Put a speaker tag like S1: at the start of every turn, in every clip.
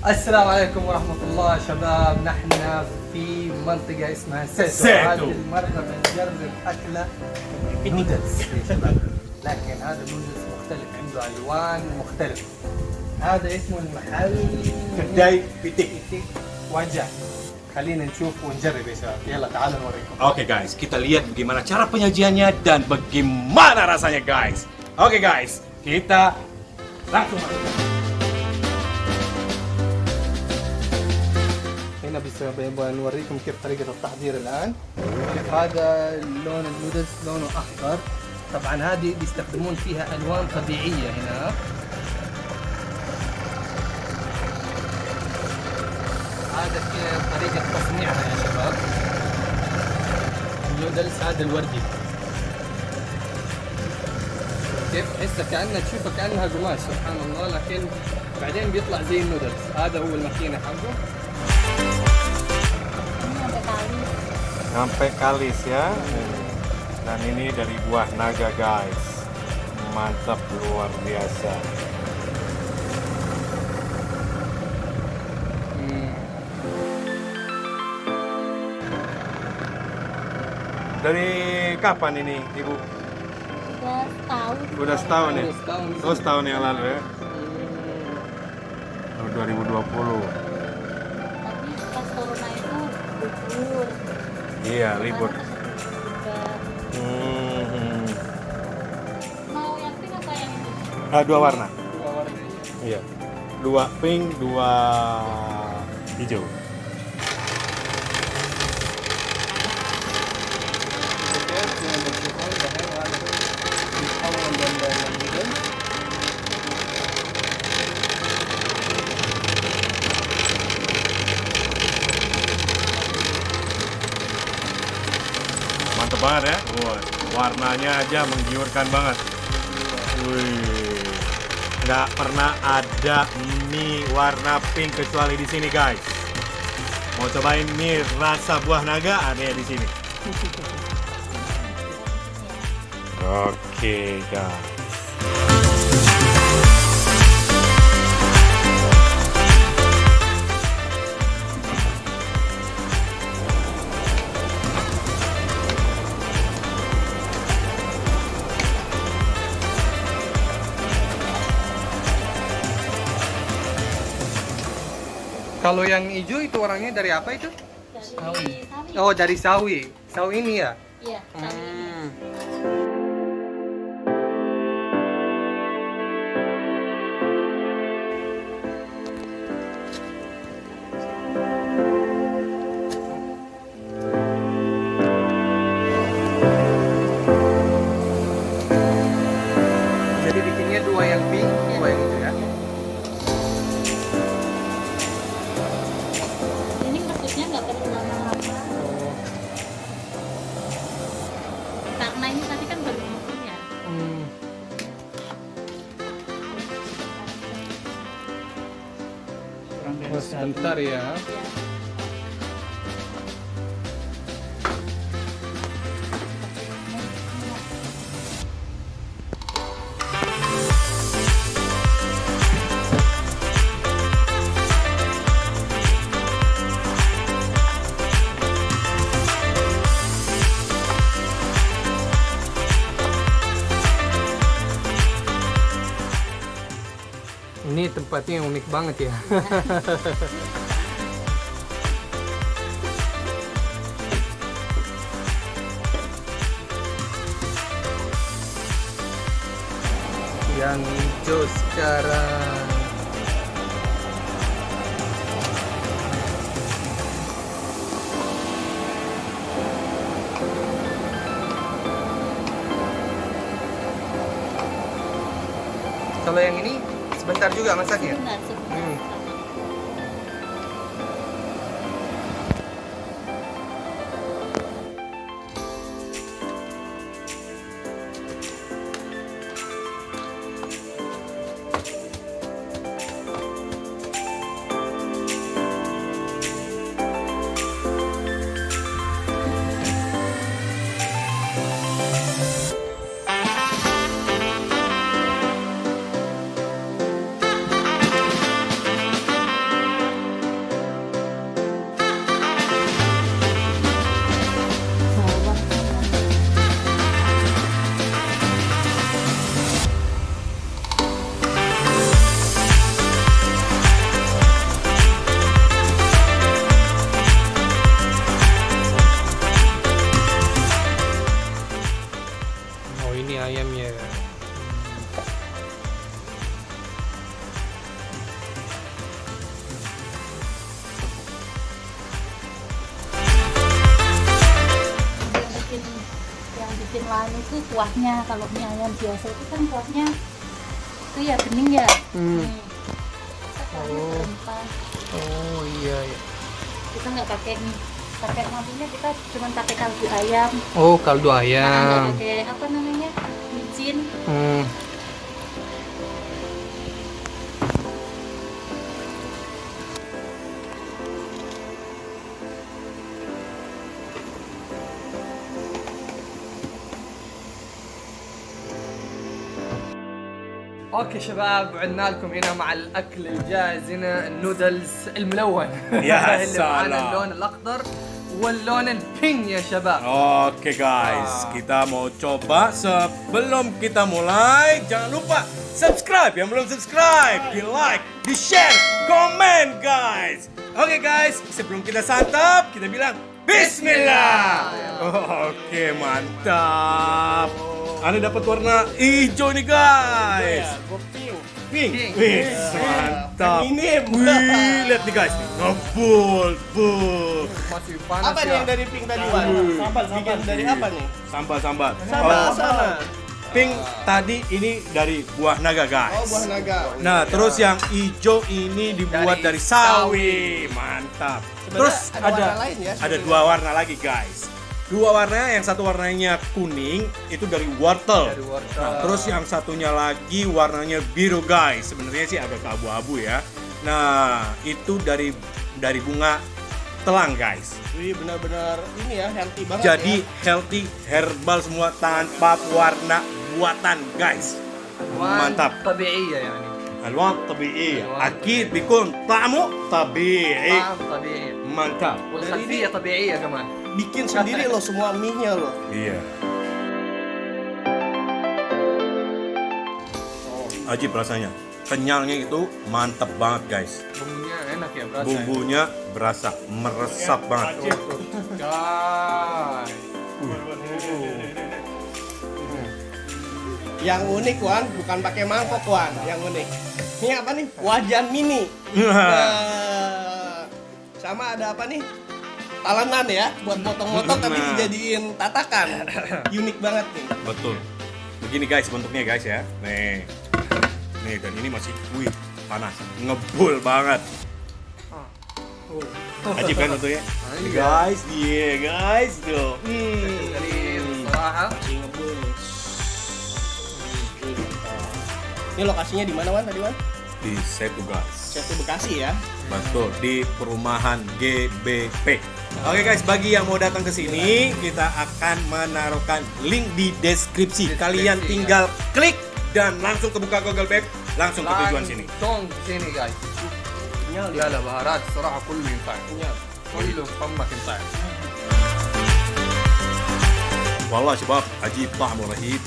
S1: السلام عليكم ورحمة الله شباب، نحن في منطقة اسمها سيتو. هذه المرة بنجرب أكلة نودلز يا شباب، لكن هذا النودلز مختلف، عنده ألوان مختلفة. هذا اسمه المحل
S2: Kedai Pitik.
S1: بيتك وجع. خلينا نشوف ونجرب يا شباب، يلا تعالوا نوريكم.
S2: Oke guys, kita lihat bagaimana cara penyajiannya dan bagaimana rasanya guys. Oke guys, kita langsung masuk.
S1: هنا بنبغى نوريكم كيف طريقة التحضير الآن. كيف هذا لون النودلز لونه أخضر، طبعا هذه بيستخدمون فيها ألوان طبيعية هنا. هذا كيف طريقة تصنيعها يا شباب. النودلز هذا الوردي كيف تحسها كأنها تشوفها كأنها قماش سبحان الله، لكن بعدين بيطلع زي النودلز. هذا هو الماكينة حقه.
S3: Sampai kalis ya. Dan ini dari buah naga guys. Mantap luar biasa. Dari kapan ini Ibu?
S4: Udah setahun.
S3: Udah setahun ya?
S1: setahun.
S3: Oh, setahun yang lalu ya. 2020.
S4: Tapi pas corona itu libur.
S3: Iya, libur.
S4: Mau yang pink apa yang ini?
S3: Dua warna.
S1: Dua warna.
S3: Iya. Dua pink, dua hijau.
S1: كيف زي ما تشوفون دحين هذا بيتحول للنودلز.
S3: Mantap banget ya. Wah, warnanya aja menggiurkan banget. Wih. Nggak pernah ada mie warna pink kecuali di sini guys. Mau cobain mie rasa buah naga ada di sini. Oke guys.
S1: Kalau yang hijau itu orangnya dari apa itu?
S4: dari sawi.
S1: Oh, dari sawi. Sawi ini ya?
S4: Iya, sawi ini.
S1: Jadi bikinnya dua yang pink, dua yang itu ya.
S4: Ini maksudnya nggak perlu lama-lama. Karena ini tadi kan baru bikin ya.
S1: Oh, sebentar ya. Ini tempatnya unik banget ya. Yang hijau sekarang. Kalau yang ini sebentar juga masaknya.
S4: Sebentar.
S1: ayamnya.
S4: Yang bikin lain itu kuahnya. Kalau mie ayam biasa itu kan kuahnya itu ya bening ya.
S1: Oh.
S4: Rempah.
S1: Oh iya.
S4: Kita nggak pakai mie, pakai maksudnya kita cuma pakai kaldu ayam.
S1: Oh kaldu
S4: Nggak
S1: ayam.
S4: pakai apa namanya micin.
S1: اوكي شباب، عدنا لكم هنا مع الاكل الجاهز هنا، النودلز الملون.
S3: يا
S1: اللي معانا
S3: سلام.
S1: اللون الاخضر واللون البينك يا شباب.
S3: Oke guys, kita mau coba. Sebelum kita mulai, jangan lupa subscribe. Yang belum subscribe, di like, di share, komen guys. Oke guys, sebelum kita santap, kita bilang Bismillah. Oke, mantap. Anda dapat warna hijau nih guys. Pink. Wih, mantap.
S5: Feminim.
S3: Wih, lihat nih guys. Ngebul, bul.
S1: Masih panas
S5: Apa nih
S1: ya.
S5: yang dari pink tadi, Wan? Bikin dari apa nih?
S3: Sambal.
S5: Sambal
S3: Oh,
S5: sana.
S3: pink tadi ini dari buah naga guys.
S5: Oh, buah naga.
S3: Nah, terus yang hijau ini dibuat
S1: Dari
S3: dari sawi. Mantap. Terus
S5: Sebenarnya ada warna lain ya,
S3: ada
S5: sebenarnya.
S3: dua warna lagi guys. Dua warna, yang satu warnanya kuning itu dari wortel.
S1: Dari wortel.
S3: Nah, terus yang satunya lagi warnanya biru guys. Sebenarnya sih agak abu-abu ya. Nah, itu dari bunga telang guys.
S5: Wih, benar-benar ini ya, healthy banget
S3: Jadi
S5: ya.
S3: healthy herbal semua tanpa warna buatan guys. Mantap.
S1: طبيعية يعني.
S3: ألوان طبيعية
S1: ألوان
S3: أكيد بيكون طعمه طبيعي
S1: طعم طبيعي.
S3: mantap.
S1: والخلفية طبيعية كمان.
S5: Bikin sendiri loh semua mie-nya loh.
S3: Iya. Ajib rasanya. Kenyalnya itu mantap banget guys.
S1: Bumbunya enak ya berasa.
S3: Bumbunya berasa meresap banget.
S1: Guys.
S5: Yang unik, Wan, bukan pakai mangkok, Wan. Yang unik. Ini apa nih? Wajan mini. Sama ada apa nih? Talenan ya, buat potong-potong tapi
S3: Nah.
S5: dijadiin tatakan. Unik banget nih.
S3: Betul. Begini guys bentuknya guys ya. Nih. Nih dan ini masih wih panas. Ngebul banget. Ajib kan bentuknya?
S1: Iya.
S3: Guys, iya guys tuh.
S1: جميل صراحة.
S5: Ini lokasinya di mana, Wan, tadi, Wan?
S3: Di Setu guys.
S5: Setu Bekasi ya.
S3: Betul, di perumahan GBP. Oke guys, bagi yang mau datang ke sini, kita akan menaruhkan link di deskripsi. Kalian tinggal klik dan langsung kebuka Google Map, langsung ke tujuan sini.
S1: langsung ke sini guys.
S5: Nyal
S1: لا لا بهارات الصراحة كله ينفع. كله في فمك ينفع.
S3: والله شباب عجيب طعمه رهيب.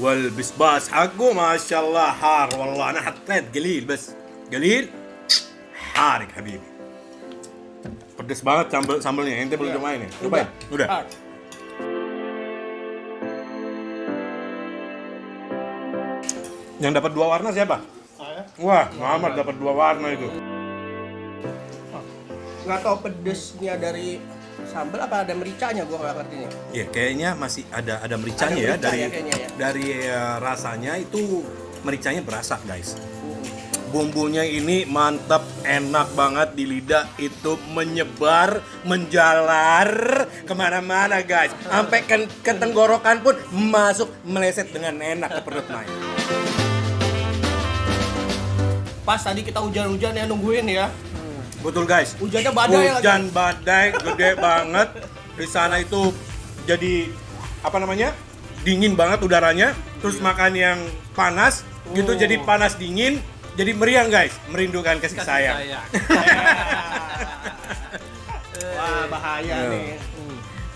S3: والبسباس حقه ما شاء الله حار والله. انا حطيت قليل بس قليل حارق حبيبي. Pedes banget sambelnya. Ente belum cobain ya? Cobain. Udah. Yang dapat dua warna siapa?
S5: Saya
S3: Wah, Muhammad dapat dua warna itu.
S5: nggak tahu pedesnya dari sambal apa ada mericanya, gua nggak ngerti nih.
S3: Ya, kayaknya masih ada mericanya
S5: Ada
S3: ya
S5: merica ya kayaknya ya.
S3: dari rasanya itu mericanya berasa, guys. Bumbunya ini mantap, enak banget di lidah, itu menyebar, menjalar kemana-mana guys. Sampai ke tenggorokan pun masuk, meleset dengan enak ke perut Maya.
S5: Pas tadi kita hujan-hujan ya nungguin ya.
S3: Betul guys.
S5: Hujannya badai lagi.
S3: Hujan badai gede banget. Di sana itu jadi apa namanya? Dingin banget udaranya. Terus makan yang panas gitu jadi panas dingin. Jadi meriang guys, merindukan kasih sayang.
S5: Wah, bahaya
S3: Ya.
S5: nih.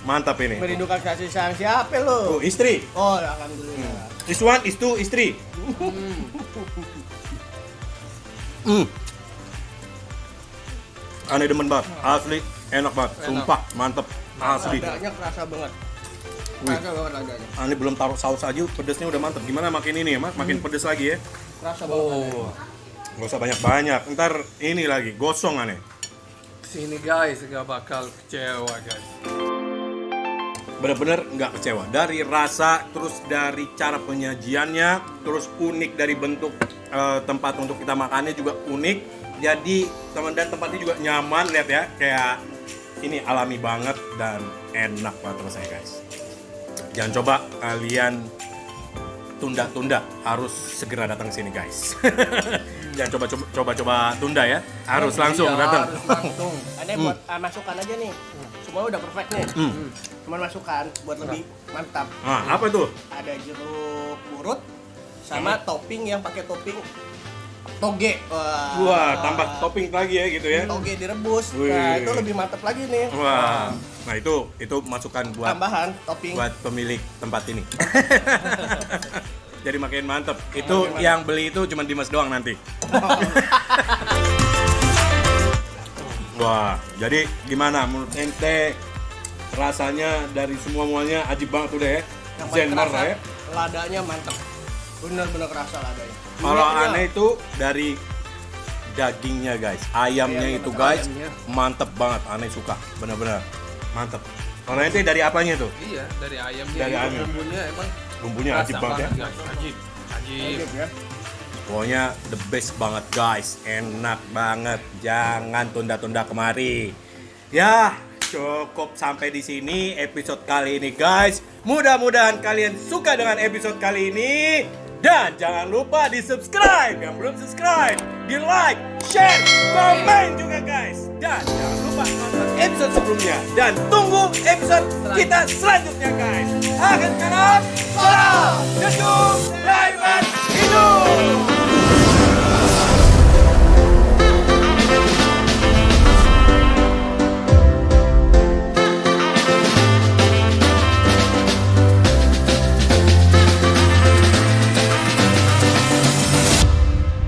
S3: Mantap ini.
S5: Merindukan kasih sayang siapa lo?
S3: Oh, istri.
S5: Oh, alhamdulillah.
S3: This one is to istri. Aneh demen banget, asli enak banget, sumpah mantep, asli.
S5: Badanya kerasa banget.
S3: Wih.
S5: Kerasa banget ladanya.
S3: Ini belum taruh saus aja, pedesnya udah mantep. Gimana makin ini ya, Mas? Makin pedes lagi ya?
S5: Kerasa banget ladanya.
S2: Oh,
S3: Gak usah banyak-banyak, ntar ini lagi, gosong aneh.
S1: Sini guys, gak bakal kecewa guys.
S3: Bener-bener nggak kecewa. Dari rasa, terus dari cara penyajiannya, terus unik dari bentuk tempat untuk kita makannya juga unik. Jadi teman dan tempatnya juga nyaman, lihat ya, kayak ini alami banget dan enak banget rasanya guys. Jangan coba kalian tunda-tunda, harus segera datang ke sini guys. Jangan coba tunda ya, harus langsung
S1: Iya,
S3: datang.
S1: harus langsung.
S5: Ada buat masukan aja nih. Semua udah perfect nih. Cuman masukan buat lebih mantap.
S3: Nah, apa tuh?
S5: Ada jeruk purut sama topping yang pakai topping toge.
S3: Wah, tambah topping lagi ya gitu ya.
S5: Toge direbus.
S3: Wih.
S5: Nah, itu lebih mantap lagi nih.
S3: Wah, nah itu masukan buat
S5: Tambahan topping.
S3: buat pemilik tempat ini. Jadi makin mantep. Itu yang beli itu cuma Dimas doang nanti. Wah, jadi gimana menurut ente rasanya dari semuanya ajib banget udah ya?
S5: Yang paling
S3: Zen banget
S5: kerasa
S3: ya.
S5: ladanya mantap. Bener-bener kerasa ladanya.
S3: Kalau
S5: Minyaknya,
S3: aneh itu dari dagingnya guys, ayamnya
S5: Ayamnya,
S3: itu guys
S1: ayamnya.
S3: mantep banget, aneh suka, bener-bener mantep. Kalau ente dari apanya tuh?
S1: Iya, dari ayamnya.
S3: Dari
S1: itu
S3: ayam.
S1: bumbunya emang
S3: Bumbunya ajib banget ya.
S1: guys. Ajib.
S5: Ajib ya.
S3: Pokoknya the best banget guys, enak banget, jangan tunda-tunda kemari. Ya, cukup sampai di sini episode kali ini guys. Mudah-mudahan kalian suka dengan episode kali ini. Dan jangan lupa di subscribe, yang belum subscribe, di like, share, komen juga guys. Dan jangan lupa nonton episode sebelumnya. Dan tunggu episode kita selanjutnya guys. Akhir kata, salam, jujur, live, hidup.